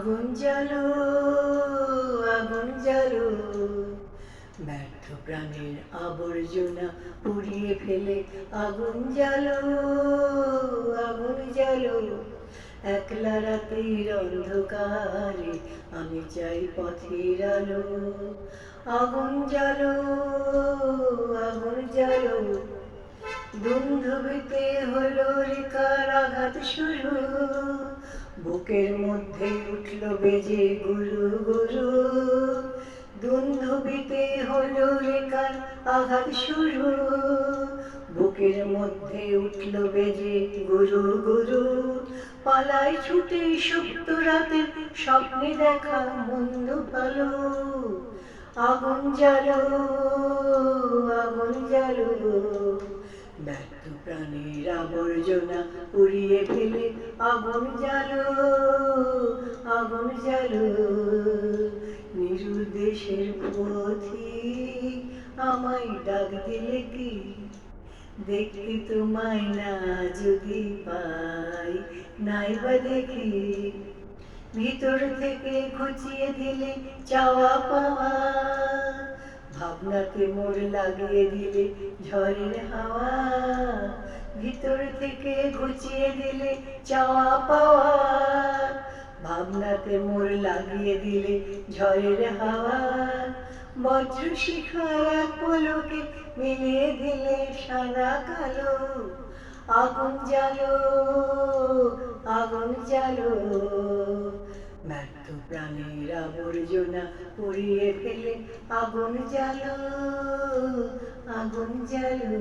আগুন জ্বালো, আগুন জ্বালো, ব্যর্থ প্রাণের আবর্জনা পুড়িয়ে ফেলে আগুন জ্বালো, আগুন জ্বালো। একলা রাতের অন্ধকারে আমি চাই পথের আলো। আগুন জ্বালো, আগুন জ্বালো, দুন্ধুবিতে হলো রেখার আঘাত শুরু। বুকের মধ্যে উঠল বেজে গুরু গুরু। দুন্ধুবিতে হলো রেখার আঘাত শুরু। বুকের মধ্যে উঠল বেজে গুরু গুরু। পালাই ছুটে সুপ্ত রাতে স্বপ্নে দেখা মন্দ ভালো। আগুন জ্বালো, আগুন জ্বালো, ব্যর্থ প্রাণের আবর্জনা পুড়িয়ে ফেলে আগুন জ্বালো, আগুন জ্বালো। নিরুদ্দেশের পথিক আমায় ডাক দিলে কি, দেখতে তোমায় না যদি পাই নাইবা দেখি। ভিতর থেকে খুঁচিয়ে দিলে চাওয়া পাওয়া, ভাবনাতে মোড় লাগিয়ে দিলে ঝড়ের হাওয়া। ভিতর থেকে ঘুচিয়ে দিলে চাওয়া পাওয়া, ভাবনাতে মোড় লাগিয়ে দিলে ঝড়ের হাওয়া। বজ্র শিখার এক পলকে মিলিয়ে দিলে সাদা কালো। আগুন জ্বালো, আগুন জ্বালো, ব্যর্থ প্রাণের আবর্জনা পুড়িয়ে ফেলে আগুন জ্বালো, আগুন জ্বালো।